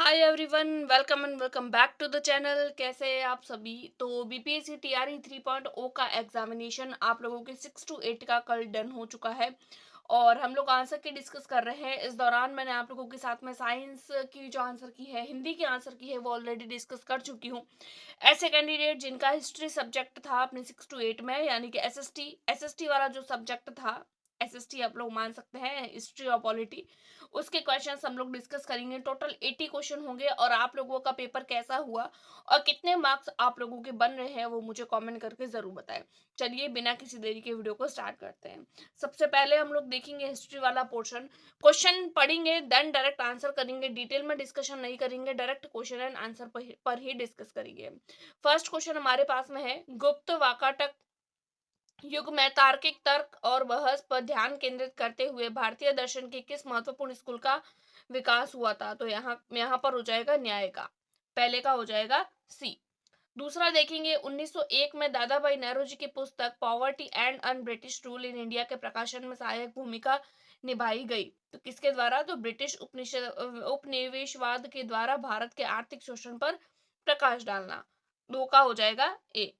Hi everyone, welcome and welcome back to the channel. कैसे हैं आप सभी। तो बीपीएससी टीआरई 3.0 का एग्जामिनेशन आप लोगों के 6 to 8 का कल डन हो चुका है और हम लोग आंसर की डिस्कस कर रहे हैं। इस दौरान मैंने आप लोगों के साथ में साइंस की जो आंसर की है, हिंदी की आंसर की है, वो ऑलरेडी डिस्कस कर चुकी हूँ। ऐसे कैंडिडेट जिनका हिस्ट्री सब्जेक्ट था अपने 6 to 8 में, यानी कि एसएसटी वाला जो सब्जेक्ट था, एसएसटी आप लोग मान सकते हैं, हिस्ट्री और पॉलिटी, उसके क्वेश्चंस हम लोग डिस्कस करेंगे। टोटल 80 क्वेश्चन होंगे और आप लोगों का पेपर कैसा हुआ और कितने मार्क्स आप लोगों के बन रहे हैं वो मुझे कमेंट करके जरूर बताएं। चलिए बिना किसी देरी के वीडियो को स्टार्ट करते हैं। सबसे पहले हम लोग देखेंगे हिस्ट्री वाला पोर्शन। क्वेश्चन पढ़ेंगे देन डायरेक्ट आंसर करेंगे। डिटेल में डिस्कशन नहीं करेंगे, डायरेक्ट क्वेश्चन एंड आंसर पर ही डिस्कस करेंगे। फर्स्ट क्वेश्चन हमारे पास में है, गुप्त वाकाटक युग में तार्किक तर्क और बहस पर ध्यान केंद्रित करते हुए भारतीय दर्शन के किस महत्वपूर्ण स्कूल का विकास हुआ था। तो यहाँ पर हो जाएगा न्याय का, पहले का हो जाएगा सी। दूसरा देखेंगे, 1901 में दादा भाई नेहरू जी की पुस्तक poverty and un British rule in India के प्रकाशन में सहायक भूमिका निभाई गई। तो किसके द्वारा? तो ब्रिटिश उपनिवेशवाद के द्वारा भारत के आर्थिक शोषण पर प्रकाश डालना। दो का हो जाएगा ए।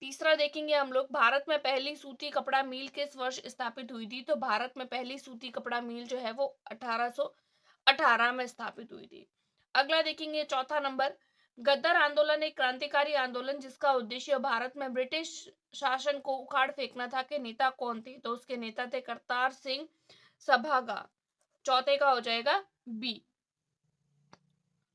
तीसरा देखेंगे हम लोग, भारत में पहली सूती कपड़ा मिल किस वर्ष स्थापित हुई थी। तो भारत में पहली सूती कपड़ा मिल जो है वो 1818 में स्थापित हुई थी। अगला देखेंगे, चौथा नंबर, गद्दर आंदोलन एक क्रांतिकारी आंदोलन जिसका उद्देश्य भारत में ब्रिटिश शासन को उखाड़ फेंकना था, के नेता कौन थे। तो उसके नेता थे करतार सिंह सभागा। चौथे का हो जाएगा बी।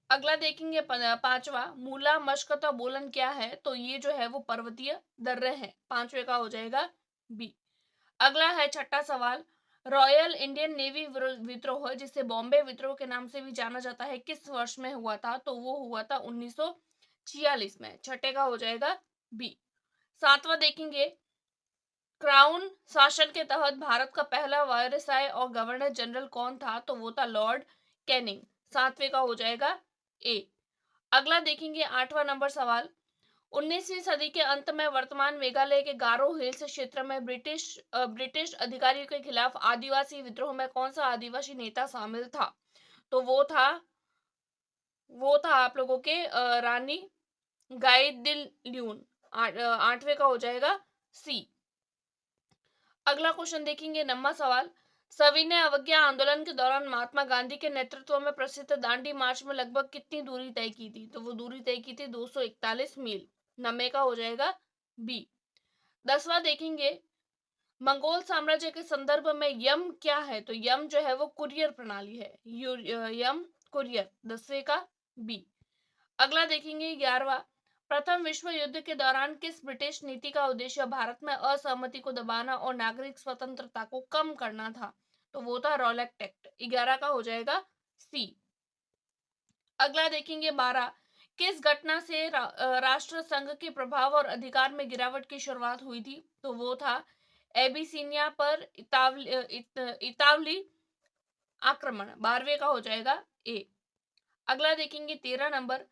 अगला देखेंगे पांचवा, मूला मशकता बोलन क्या है। तो ये जो है वो पर्वतीय दर्रे है। पांचवे का हो जाएगा बी। अगला है छठा सवाल, रॉयल इंडियन नेवी विद्रोह जिसे बॉम्बे विद्रोह के नाम से भी जाना जाता है, किस वर्ष में हुआ था। तो वो हुआ था 1946 में। छठे का हो जाएगा बी। सातवां देखेंगे, क्राउन शासन के तहत भारत का पहला वायसराय और गवर्नर जनरल कौन था। तो वो था लॉर्ड कैनिंग। सातवें का हो जाएगा ए। अगला देखेंगे आठवां नंबर सवाल, 19वीं सदी के अंत में वर्तमान मेघालय के गारो हिल्स क्षेत्र में ब्रिटिश अधिकारियों के खिलाफ आदिवासी विद्रोह में कौन सा आदिवासी नेता शामिल था। तो वो था आप लोगों के रानी गाइदिन्ल्यून। आठवें का हो जाएगा सी। अगला क्वेश्चन देखेंगे, नंबर सवाल, सविनय अवज्ञा आंदोलन के दौरान महात्मा गांधी के नेतृत्व में प्रसिद्ध दांडी मार्च में लगभग कितनी दूरी तय की थी। तो वो दूरी तय की थी 241 मील। नब्बे का हो जाएगा बी। दसवां देखेंगे, मंगोल साम्राज्य के संदर्भ में यम क्या है। तो यम जो है वो कुरियर प्रणाली है, यम कुरियर। 10वें का बी। अगला देखेंगे 11वां, प्रथम विश्व युद्ध के दौरान किस ब्रिटिश नीति का उद्देश्य भारत में असहमति को दबाना और नागरिक स्वतंत्रता को कम करना था। तो वो था रॉलेट एक्ट। 11 का हो जाएगा सी। अगला देखेंगे 12, किस घटना से राष्ट्र संघ के प्रभाव और अधिकार में गिरावट की शुरुआत हुई थी। तो वो था एबिसिनिया पर इतावली आक्रमण। 12वें का हो जाएगा ए। अगला देखेंगे 13 नंबर,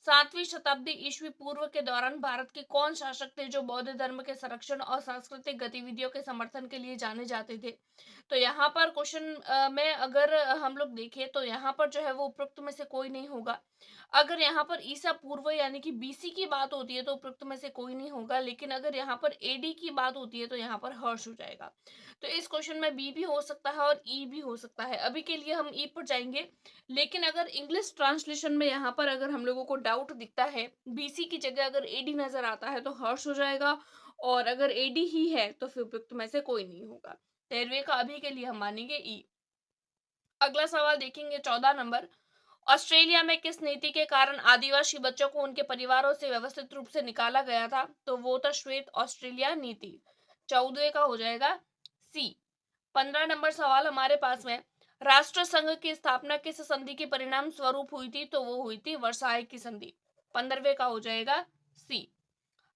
7वीं शताब्दी ईस्वी पूर्व के दौरान भारत के कौन शासक थे जो बौद्ध धर्म के संरक्षण और सांस्कृतिक गतिविधियों के समर्थन के लिए जाने जाते थे। तो यहाँ पर क्वेश्चन में अगर हम लोग देखें तो यहाँ पर जो है वो उपरोक्त में से कोई नहीं होगा। अगर यहाँ पर ईसा पूर्व यानी कि बीसी की बात होती है तो उपरोक्त में से कोई नहीं होगा, लेकिन अगर यहाँ पर एडी की बात होती है तो यहाँ पर हर्ष हो जाएगा। तो इस क्वेश्चन में बी भी हो सकता है और ई भी हो सकता है। अभी के लिए हम ई पर जाएंगे, लेकिन अगर इंग्लिश ट्रांसलेशन में यहाँ पर अगर हम लोगों को डाउट दिखता है, बीसी की जगह अगर एडी नजर आता है तो हर्ष हो जाएगा, और अगर एडी ही है तो फिर उपयुक्त में से कोई नहीं होगा। 13वें का अभी के लिए हम मानेंगे ई। अगला सवाल देखेंगे 14 नंबर, ऑस्ट्रेलिया में किस नीति के कारण आदिवासी बच्चों को उनके परिवारों से व्यवस्थित रूप से निकाला गया था। तो वो था श्वेत ऑस्ट्रेलिया नीति। 14वें का हो जाएगा सी। 15 नंबर सवाल हमारे पास में, राष्ट्र संघ की स्थापना किस संधि के परिणाम स्वरूप हुई थी। तो वो हुई थी वर्साई की संधि। 15वें का हो जाएगा सी।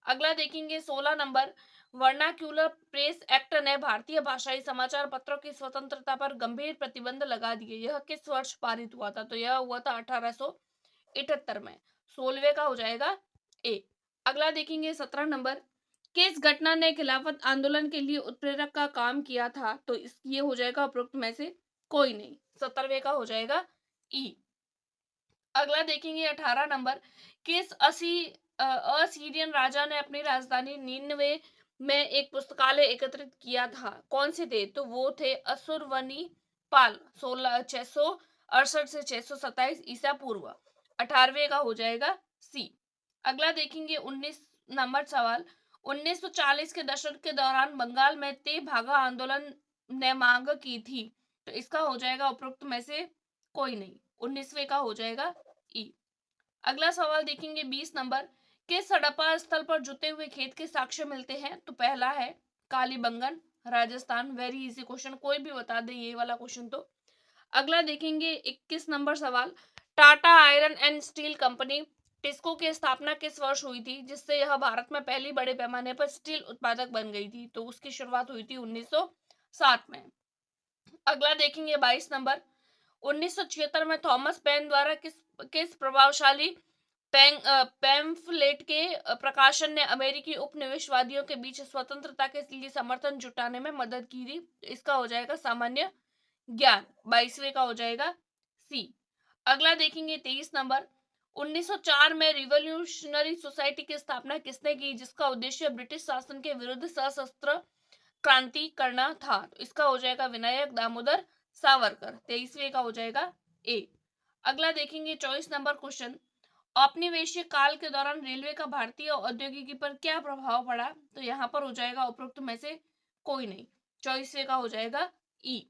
अगला देखेंगे 16 नंबर, वर्नाक्यूलर प्रेस एक्ट ने भारतीय भाषाई समाचार पत्रों की स्वतंत्रता पर गंभीर प्रतिबंध लगा दिए। यह किस वर्ष पारित हुआ था। तो यह हुआ था 1878 में। 16वें का हो जाएगा ए। अगला देखेंगे 17 नंबर, किस घटना ने खिलाफत आंदोलन के लिए उत्प्रेरक का काम किया था। तो ये हो जाएगा उपरोक्त में से कोई नहीं। 17वें का हो जाएगा ई। अगला देखेंगे 18 नंबर, किस असीरियन राजा ने अपनी राजधानी नीनवे में एक पुस्तकालय एकत्रित किया था? कौन से थे? तो वो थे असुरवनीपाल, 668 से 627 ईसा पूर्व। 18वें का हो जाएगा सी। अगला देखेंगे 19 नंबर सवाल, 1940 के दशक के दौरान बंगाल में तेभागा आंदोलन ने मांग की थी, तो इसका हो जाएगा उपरोक्त में से कोई नहीं। 19वें का हो जाएगा ई। अगला सवाल देखेंगे 20 नंबर, किस हड़प्पा स्थल पर जुते हुए खेत के साक्ष्य मिलते हैं? तो पहला है Kalibangan, Rajasthan. Very easy question, कोई भी बता दे ये वाला क्वेश्चन तो। अगला देखेंगे 21 नंबर सवाल, Tata iron and steel company TISCO की स्थापना किस वर्ष हुई थी, जिससे यह भारत में पहली बड़े पैमाने पर स्टील उत्पादक बन गई थी? तो उसकी शुरुआत हुई थी 1907 में। अगला देखेंगे 22 नंबर, 1976 में थॉमस पेन द्वारा किस किस प्रभावशाली पैम्फलेट के प्रकाशन ने अमेरिकी उपनिवेशवादियों के बीच स्वतंत्रता के लिए समर्थन जुटाने में मदद की थी? इसका हो जाएगा सामान्य ज्ञान। 22वें का हो जाएगा सी। अगला देखेंगे 23 नंबर, 1904 में रिवॉल्यूशनरी सोसाइटी की स्थापना किसने की, जिसका उद्देश्य ब्रिटिश शासन के विरुद्ध सशस्त्र क्रांति करना था? तो इसका हो जाएगा विनायक दामोदर सावरकर। 23वें का हो जाएगा ए। अगला देखेंगे 24 नंबर क्वेश्चन, औपनिवेशिक काल के दौरान रेलवे का भारतीय औद्योगिकी पर क्या प्रभाव पड़ा? तो यहाँ पर हो जाएगा उपरोक्त में से कोई नहीं। 24वें का हो जाएगा ई।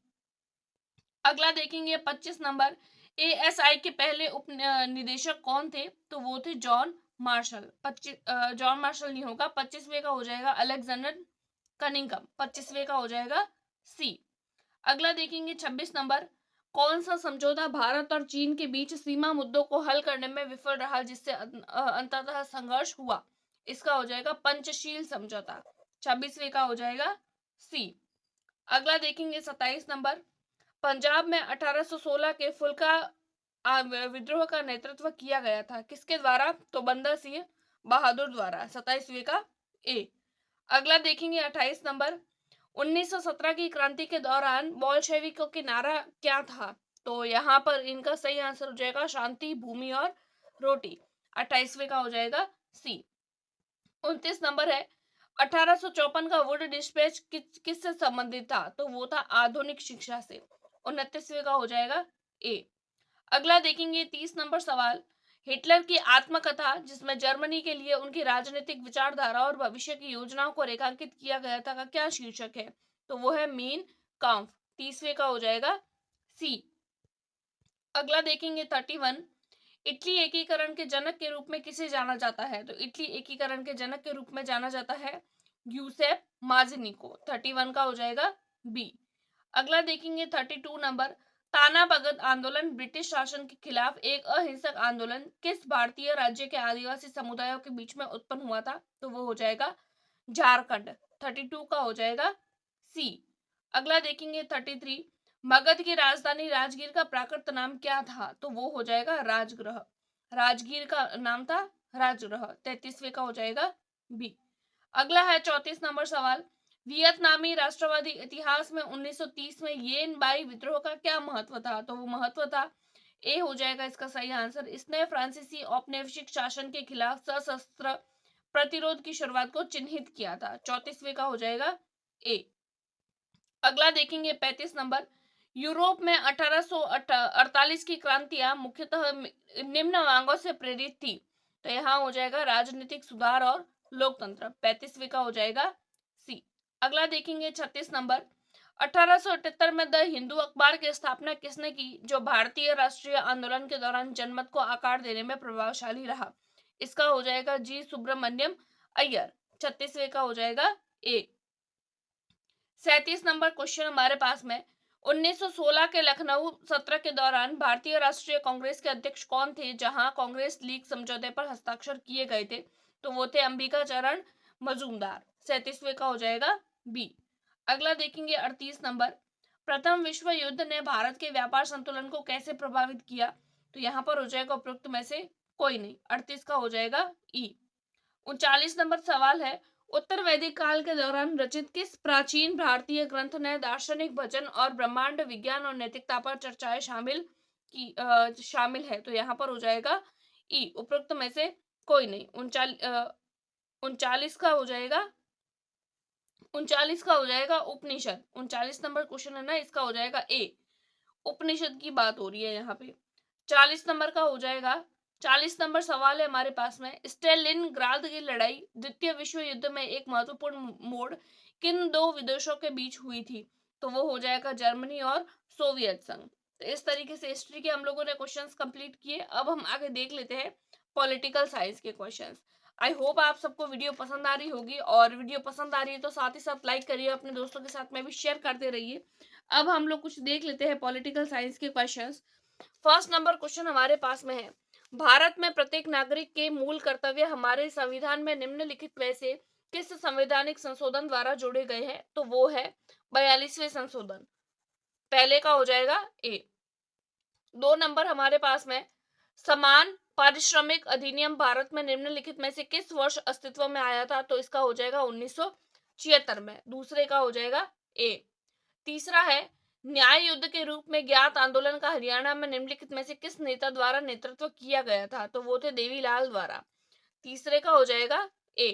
अगला देखेंगे 25 नंबर, एएसआई के पहले उप निदेशक कौन थे? तो वो थे जॉन मार्शल। 25 जॉन मार्शल नहीं होगा। 25वें का हो जाएगा अलेक्जेंडर कनिंघम। 25वें का हो जाएगा सी। अगला देखेंगे 26 नंबर, कौन सा समझौता भारत और चीन के बीच सीमा मुद्दों को हल करने में विफल रहा, जिससे अंततः संघर्ष हुआ? इसका हो जाएगा पंचशील समझौता। 26वें का हो जाएगा सी। अगला देखेंगे 27 नंबर, पंजाब में 1816 के फुल्का विद्रोह का नेतृत्व किया गया था, किसके द्वारा? तो बंदा सिंह बहादुर द्वारा। 27वें का ए। अगला देखेंगे 28 नंबर, 1917 की क्रांति के दौरान बोल्शेविकों की नारा क्या था? तो यहाँ पर इनका सही आंसर हो जाएगा शांति, भूमि और रोटी। 28वें का हो जाएगा सी। 29 नंबर है, 1854 का वुड डिस्पैच किससे संबंधित था? तो वो था आधुनिक शिक्षा से। 29वें का हो जाएगा ए। अगला देखेंगे 30 नंबर सवाल, हिटलर की आत्मकथा जिसमें जर्मनी के लिए उनकी राजनीतिक विचारधारा और भविष्य की योजनाओं को रेखांकित किया गया था का क्या शीर्षक है? तो वो है मीन काम्फ। 30वें का हो जाएगा सी। अगला देखेंगे 31, इटली एकीकरण के जनक के रूप में किसे जाना जाता है? तो इटली एकीकरण के जनक के रूप में जाना जाता है यूसेप माजिनी को। 31 का हो जाएगा बी। अगला देखेंगे 32 नंबर, ताना भगत आंदोलन ब्रिटिश शासन के खिलाफ एक अहिंसक आंदोलन किस भारतीय राज्य के आदिवासी समुदायों के बीच में उत्पन्न हुआ था? तो वो हो जाएगा झारखंड। 32 का हो जाएगा सी। अगला देखेंगे 33, मगध की राजधानी राजगीर का प्राकृत नाम क्या था? तो वो हो जाएगा राजगृह। राजगीर का नाम था राजगृह। 33वें का हो जाएगा बी। अगला है 34 नंबर सवाल, वियतनामी राष्ट्रवादी इतिहास में 1930 में येन बाई विद्रोह का क्या महत्व था? तो वो महत्व था, ए हो जाएगा इसका सही आंसर, इसने फ्रांसीसी औपनिवेशिक शासन के खिलाफ सशस्त्र प्रतिरोध की शुरुआत को चिन्हित किया था। 34वें का हो जाएगा ए। अगला देखेंगे 35 नंबर, यूरोप में 1848 की क्रांतियां मुख्यतः निम्न मांगों से प्रेरित थी। तो यहाँ हो जाएगा राजनीतिक सुधार और लोकतंत्र। 35वें का हो जाएगा सी। अगला देखेंगे 36 नंबर, 1878 में द हिंदू अखबार की स्थापना किसने की, जो भारतीय राष्ट्रीय आंदोलन के दौरान जनमत को आकार देने में प्रभावशाली रहा? इसका हो जाएगा जी सुब्रमण्यम अय्यर। 36वें का हो जाएगा ए। 37 नंबर क्वेश्चन हमारे पास में, 1916 के लखनऊ सत्र के दौरान भारतीय राष्ट्रीय कांग्रेस के अध्यक्ष कौन थे, जहां कांग्रेस लीग समझौते पर हस्ताक्षर किए गए थे? तो वो थे अंबिका चरण मजूमदार। 37वें का हो जाएगा बी। अगला देखेंगे 38 नंबर, प्रथम विश्व युद्ध ने भारत के व्यापार संतुलन को कैसे प्रभावित किया? तो यहाँ पर हो जाएगा उपरोक्त में से कोई नहीं। 38 का हो जाएगा ई। 39 नंबर सवाल है, उत्तर वैदिक काल के दौरान रचित किस प्राचीन भारतीय ग्रंथ ने दार्शनिक भजन और ब्रह्मांड विज्ञान और नैतिकता पर चर्चाएं शामिल की शामिल है, तो यहाँ पर हो जाएगा ई। उपरोक्त में से कोई नहीं। 39 का हो जाएगा, 39 का हो जाएगा उपनिषद। 39 नंबर क्वेश्चन है ना, इसका हो जाएगा ए। उपनिषद की बात हो रही है यहाँ पे। 40 नंबर का हो जाएगा, 40 नंबर सवाल है हमारे पास में, स्टेलिनग्राद की लड़ाई द्वितीय विश्व युद्ध में एक महत्वपूर्ण मोड़ किन दो विदेशों के बीच हुई थी? तो वो हो जाएगा जर्मनी और सोवियत संघ। तो इस तरीके से हिस्ट्री के हम लोगों ने क्वेश्चंस कंप्लीट किए। अब हम आगे देख लेते हैं पॉलिटिकल साइंस के क्वेश्चंस। आई होप आप सबको वीडियो पसंद आ रही होगी, और वीडियो पसंद आ रही है तो साथ ही साथ लाइक करिए, अपने दोस्तों के साथ में भी शेयर करते रहिए। अब हम लोग कुछ देख लेते हैं पॉलिटिकल साइंस के क्वेश्चंस। फर्स्ट नंबर क्वेश्चन हमारे पास में है, भारत में प्रत्येक नागरिक के मूल कर्तव्य हमारे संविधान में निम्नलिखित में से किस संवैधानिक संशोधन द्वारा जोड़े गए हैं? तो वो है 42वें संशोधन। पहले का हो जाएगा ए। 2 नंबर हमारे पास में, समान पारिश्रमिक अधिनियम भारत में निम्नलिखित में से किस वर्ष अस्तित्व में आया था? तो इसका हो जाएगा 1976 में। दूसरे का हो जाएगा ए। तीसरा है, न्याय युद्ध के रूप में ज्ञात आंदोलन का हरियाणा में निम्नलिखित में से किस नेता द्वारा नेतृत्व किया गया था? तो वो थे देवीलाल द्वारा। तीसरे का हो जाएगा ए।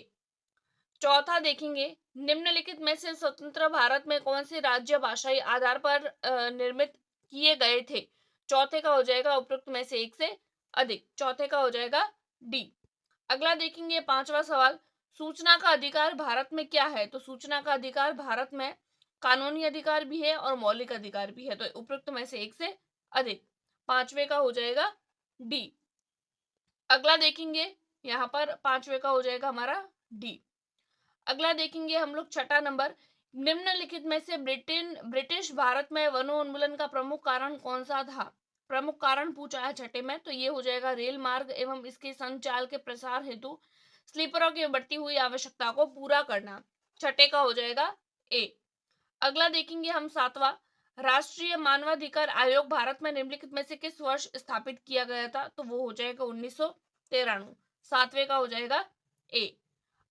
चौथा देखेंगे, निम्नलिखित में से स्वतंत्र भारत में कौन से राज्य भाषाई आधार पर निर्मित किए गए थे? चौथे का हो जाएगा उपरोक्त में से एक से अधिक। चौथे का हो जाएगा डी। अगला देखेंगे पांचवा सवाल, सूचना का अधिकार भारत में क्या है? तो सूचना का अधिकार भारत में कानूनी अधिकार भी है और मौलिक अधिकार भी है, तो उपरोक्त में से एक से अधिक। पांचवे का हो जाएगा डी। अगला देखेंगे, यहाँ पर पांचवे का हो जाएगा हमारा डी। अगला देखेंगे हम लोग छठा नंबर, निम्नलिखित में से ब्रिटिश भारत में वनोन्मूलन का प्रमुख कारण कौन सा था? प्रमुख कारण पूछा है छठे में, तो ये हो जाएगा रेल मार्ग एवं इसके संचाल के प्रसार हेतु स्लीपरों की बढ़ती हुई आवश्यकता को पूरा करना। छठे का हो जाएगा ए। अगला देखेंगे हम सातवां, राष्ट्रीय मानवाधिकार आयोग भारत में निम्नलिखित में से किस वर्ष स्थापित किया गया था? तो वो हो जाएगा 1993। सातवें का हो जाएगा ए।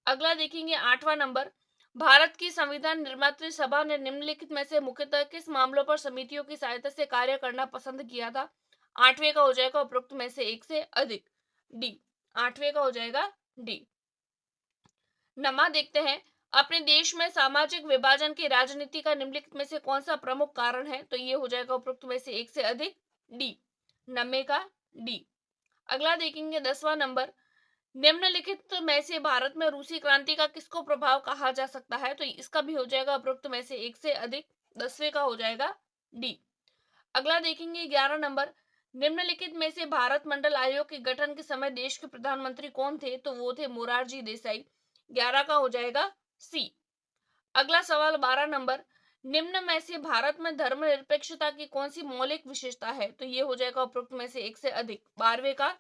अगला देखेंगे आठवां नंबर, भारत की संविधान निर्मात्री सभा ने निम्नलिखित में से मुख्यतः किस मामलों पर समितियों की सहायता से कार्य करना पसंद किया था? आठवें का हो जाएगा उपरोक्त में से एक से अधिक। डी। आठवें का हो जाएगा डी। नमा देखते हैं, अपने देश में सामाजिक विभाजन की राजनीति का निम्नलिखित में से कौन सा प्रमुख कारण है? तो ये हो जाएगा उपरोक्त में से एक से अधिक। डी। नम्मे का डी। अगला देखेंगे 10वां नंबर, निम्नलिखित में से भारत में रूसी क्रांति का किसको प्रभाव कहा जा सकता है? तो इसका भी हो जाएगा उपरोक्त में से एक से अधिक। 10वें का हो जाएगा डी। अगला देखेंगे 11 नंबर, निम्नलिखित में से भारत मंडल आयोग के गठन के समय देश के प्रधानमंत्री कौन थे? तो वो थे मोरारजी देसाई। 11 का हो जाएगा सी। अगला सवाल 12 नंबर, निम्न में से भारत में धर्मनिरपेक्षता की कौन सी मौलिक विशेषता है? तो ये हो जाएगा उपरोक्त में से एक से अधिक। 12वें का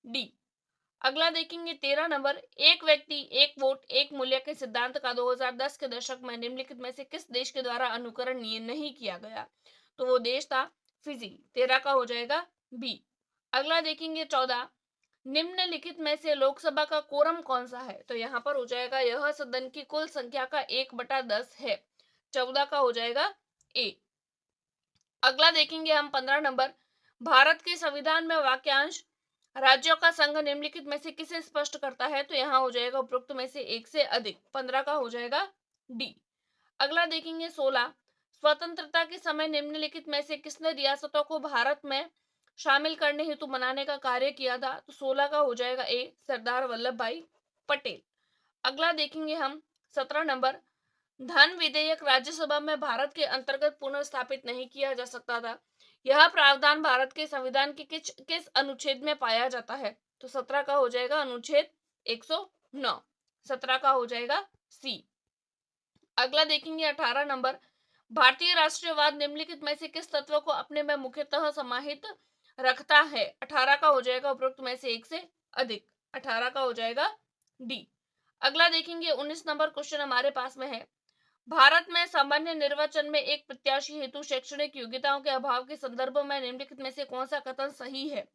डी। अगला देखेंगे 13 नंबर, एक व्यक्ति एक वोट एक मूल्य के सिद्धांत का 2010 के दशक में निम्नलिखित में से किस देश के द्वारा अनुकरण नहीं किया गया? तो वो देश था फिजी। 13 का हो जाएगा बी। अगला देखेंगे 14, निम्नलिखित में से लोकसभा का कोरम कौन सा है? तो यहाँ पर हो जाएगा यह सदन की कुल संख्या का 1/10 है। 14 का हो जाएगा ए। अगला देखेंगे हम 15 नंबर, भारत के संविधान में वाक्यांश राज्यों का संघ निम्नलिखित में से किसे स्पष्ट करता है? तो यहाँ हो जाएगा उपरोक्त में से एक से अधिक। 15 का हो जाएगा डी। अगला देखेंगे 16, स्वतंत्रता के समय निम्नलिखित में से किसने रियासतों को भारत में शामिल करने हेतु बनाने का कार्य किया था? तो 16 का हो जाएगा ए, सरदार वल्लभ भाई पटेल। अगला देखेंगे हम 17 नंबर, धन विधेयक राज्यसभा में भारत के अंतर्गत पुनर्स्थापित नहीं किया जा सकता था। यह प्रावधान भारत के संविधान के किस अनुच्छेद में पाया जाता है? तो 17 का हो जाएगा अनुच्छेद 109। 17 का हो जाएगा सी। अगला देखेंगे 18 नंबर, भारतीय राष्ट्रीयवाद निम्नलिखित में से किस तत्व को अपने में मुख्यतः समाहित रखता है? 18 का हो जाएगा उपरोक्त में से एक से अधिक। 18 का हो जाएगा डी। अगला देखेंगे 19 नंबर क्वेश्चन हमारे पास में है, भारत में सामान्य निर्वाचन में एक प्रत्याशी हेतु शैक्षणिक योग्यताओं के अभाव के संदर्भ में निम्नलिखित में से कौन सा कथन सही है?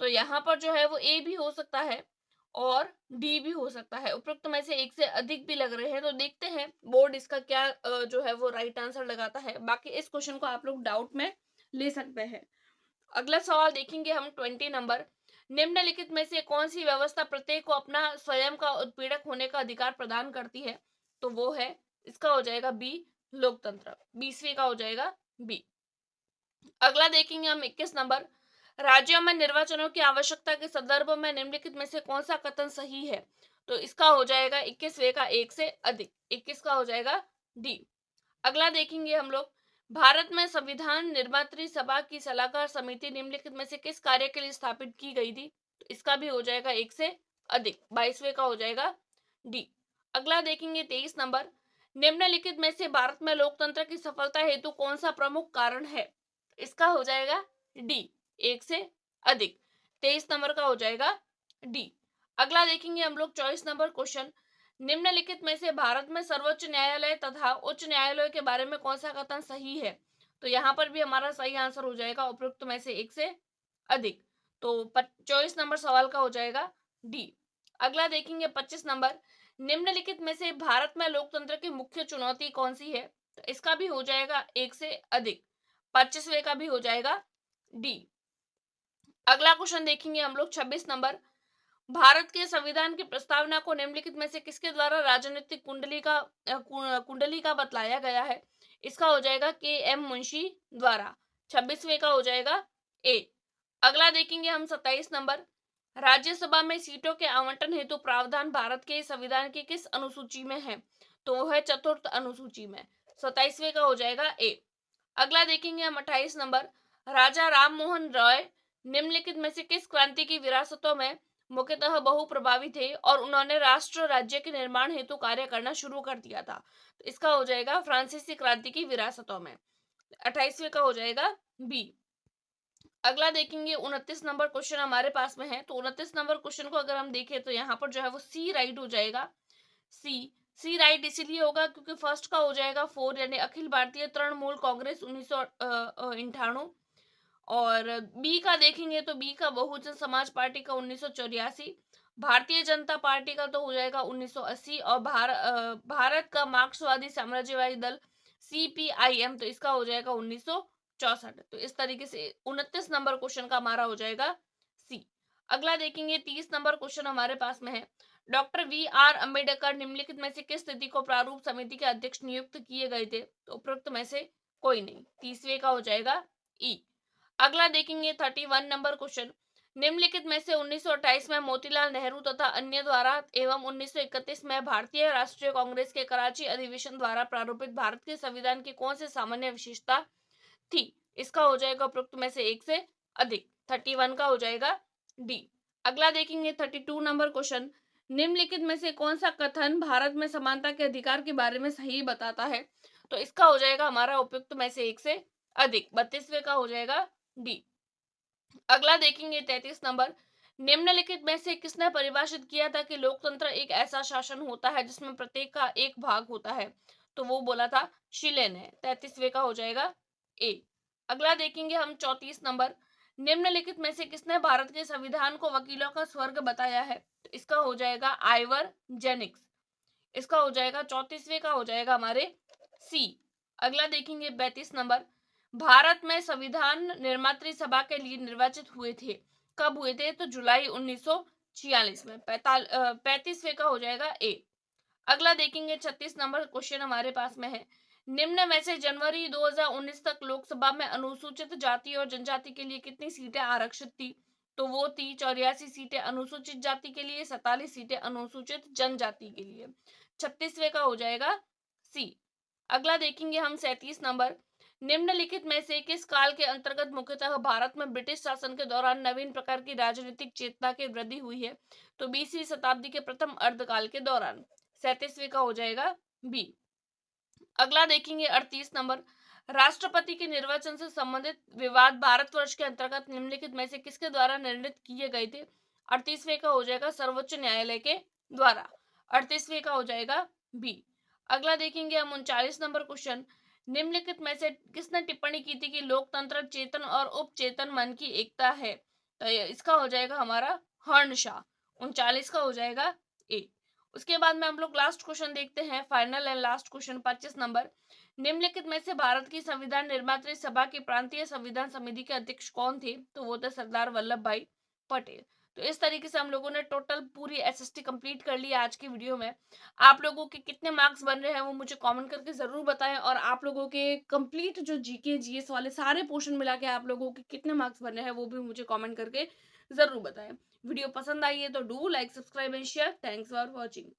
तो यहाँ पर जो है वो ए भी हो सकता है और डी भी हो सकता है। उपरोक्त में से एक से अधिक भी लग रहे हैं, तो देखते हैं बोर्ड इसका क्या जो है वो राइट आंसर लगाता है। बाकी इस क्वेश्चन को आप लोग डाउट में ले सकते हैं। अगला सवाल देखेंगे हम 20 नंबर। निम्नलिखित में से कौन सी व्यवस्था प्रत्येक को अपना स्वयं का उत्पीड़क होने का अधिकार प्रदान करती है? तो वो है, इसका हो जाएगा बी, लोकतंत्र। 20वीं का हो जाएगा बी। अगला देखेंगे हम 21 नंबर। राज्यों में निर्वाचनों की आवश्यकता के संदर्भ में निम्नलिखित में से कौन सा कथन सही है? तो इसका हो जाएगा 21वें का एक से अधिक। 21 का हो जाएगा डी। अगला देखेंगे हम लोग। भारत में संविधान निर्मात्री सभा की सलाहकार समिति निम्नलिखित में से किस कार्य के लिए स्थापित की गई थी? तो इसका भी हो जाएगा एक से अधिक। 22वें का हो जाएगा डी। अगला देखेंगे 23 नंबर। निम्नलिखित में से भारत में लोकतंत्र की सफलता हेतु कौन सा प्रमुख कारण है? इसका हो जाएगा डी, एक से अधिक। 23 नंबर का हो जाएगा डी। अगला देखेंगे हम लोग 24 नंबर क्वेश्चन। निम्नलिखित में से भारत में सर्वोच्च न्यायालय तथा उच्च न्यायालय के बारे में कौन सा कथन सही है? तो यहाँ पर भी हमारा सही आंसर हो जाएगा उपयुक्त में से एक से अधिक। तो 24 नंबर सवाल का हो जाएगा डी। अगला देखेंगे 25 नंबर। निम्नलिखित में से भारत में लोकतंत्र की मुख्य चुनौती कौन सी है? तो इसका भी हो जाएगा एक से अधिक। 25वें का भी हो जाएगा डी। अगला क्वेश्चन देखेंगे हम लोग 26 नंबर। भारत के संविधान की प्रस्तावना को निम्नलिखित में से किसके द्वारा राजनीतिक कुंडली का बतलाया गया है? इसका हो जाएगा के एम मुंशी द्वारा। 26वें का हो जाएगा ए। अगला देखेंगे हम 27 नंबर। राज्यसभा में सीटों के आवंटन हेतु प्रावधान भारत के संविधान की किस अनुसूची में है? तो वो है चतुर्थ अनुसूची में। 27वें का हो जाएगा ए। अगला देखेंगे हम 28 नंबर। राजा राम मोहन रॉय निम्नलिखित में से किस क्रांति की विरासतों में मुख्यतः बहु प्रभावी थे और उन्होंने राष्ट्र राज्य के निर्माण हेतु कार्य करना शुरू कर दिया था? तो इसका हो जाएगा फ्रांसीसी क्रांति की विरासतों में। 28वें का हो जाएगा बी। अगला देखेंगे 29 नंबर क्वेश्चन हमारे पास में है। तो 29 नंबर क्वेश्चन को अगर हम देखें तो यहाँ पर जो है वो सी राइट हो जाएगा। सी राइट इसीलिए होगा क्योंकि फर्स्ट का हो जाएगा 4 यानी अखिल भारतीय तृणमूल कांग्रेस 1998। और बी का देखेंगे तो बी का बहुजन समाज पार्टी का 1984। भारतीय जनता पार्टी का तो हो जाएगा 1980। और भारत का मार्क्सवादी साम्राज्यवादी दल CPIM, तो इसका हो जाएगा 1964। तो इस तरीके से 29 नंबर क्वेश्चन का हमारा हो जाएगा सी। अगला देखेंगे 30 नंबर क्वेश्चन हमारे पास में है। डॉक्टर VR अम्बेडकर निम्नलिखित में से किस स्थिति को प्रारूप समिति के अध्यक्ष नियुक्त किए गए थे? तो उपरोक्त में से कोई नहीं। 30वें का हो जाएगा ई। अगला देखेंगे 31 नंबर क्वेश्चन। निम्नलिखित में से 1928 में मोतीलाल नेहरू तथा अन्य द्वारा एवं 1931 में भारतीय राष्ट्रीय कांग्रेस के कराची अधिवेशन द्वारा प्रारूपित भारत के संविधान की कौन सी सामान्य विशेषता थी? इसका हो जाएगा उपरोक्त में से एक से अधिक। 31 का हो जाएगा डी। अगला देखेंगे 32 नंबर क्वेश्चन। निम्नलिखित में से कौन सा कथन भारत में समानता के अधिकार के बारे में सही बताता है? तो इसका हो जाएगा हमारा उपयुक्त में से एक से अधिक। 32वें का हो जाएगा डी। अगला देखेंगे 33 नंबर। निम्नलिखित में से किसने परिभाषित किया था कि लोकतंत्र एक ऐसा शासन होता है जिसमें प्रत्येक का एक भाग होता है? तो वो बोला था शिले ने। 33वें का हो जाएगा ए। अगला देखेंगे हम 34 नंबर। निम्नलिखित में से किसने भारत के संविधान को वकीलों का स्वर्ग बताया है? तो इसका हो जाएगा आइवर जेनिक्स। इसका हो जाएगा 34वें का हो जाएगा हमारे सी। अगला देखेंगे 32 नंबर। भारत में संविधान निर्मात्री सभा के लिए निर्वाचित हुए थे, कब हुए थे? तो जुलाई 1946 में। 35वें का हो जाएगा ए। अगला देखेंगे 36 नंबर क्वेश्चन हमारे पास में है। निम्न में से जनवरी 2019 तक लोकसभा में अनुसूचित जाति और जनजाति के लिए कितनी सीटें आरक्षित थी? तो वो थी 84 सीटें अनुसूचित जाति के लिए, 47 सीटें अनुसूचित जनजाति के लिए। 36वें का हो जाएगा सी। अगला देखेंगे हम 37 नंबर। निम्नलिखित में से किस काल के अंतर्गत मुख्यतः भारत में ब्रिटिश शासन के दौरान नवीन प्रकार की राजनीतिक चेतना की वृद्धि हुई है? तो 20वीं शताब्दी के प्रथम अर्धकाल के दौरान। 37वें का हो जाएगा बी। अगला देखेंगे 38 नंबर। राष्ट्रपति के निर्वाचन से संबंधित विवाद भारतवर्ष के अंतर्गत निम्नलिखित में से किसके द्वारा निर्णित किए गए थे? 38वें का हो जाएगा सर्वोच्च न्यायालय के द्वारा। 38वें का हो जाएगा बी। अगला देखेंगे हम 39 नंबर क्वेश्चन। निम्नलिखित में से किसने टिप्पणी की थी कि लोकतंत्र चेतन और उपचेतन मन की एकता है? तो इसका हो जाएगा हमारा हर्नशाह। 39 का हो जाएगा ए। उसके बाद में हम लोग लास्ट क्वेश्चन देखते हैं, final and last question 25 number. निम्नलिखित में से भारत की संविधान निर्मात्री सभा की प्रांतीय संविधान समिति के अध्यक्ष कौन थे? तो वो थे सरदार वल्लभ भाई पटेल। तो इस तरीके से हम लोगों ने टोटल पूरी एसएसटी कंप्लीट कर ली आज की वीडियो में। आप लोगों के कितने मार्क्स बन रहे हैं वो मुझे कमेंट करके जरूर बताएं, और आप लोगों के कंप्लीट जो जीके जीएस वाले सारे पोर्शन मिला के आप लोगों के कितने मार्क्स बन रहे हैं वो भी मुझे कमेंट करके जरूर बताएं। वीडियो पसंद आई है तो do like, subscribe and share. Thanks for watching.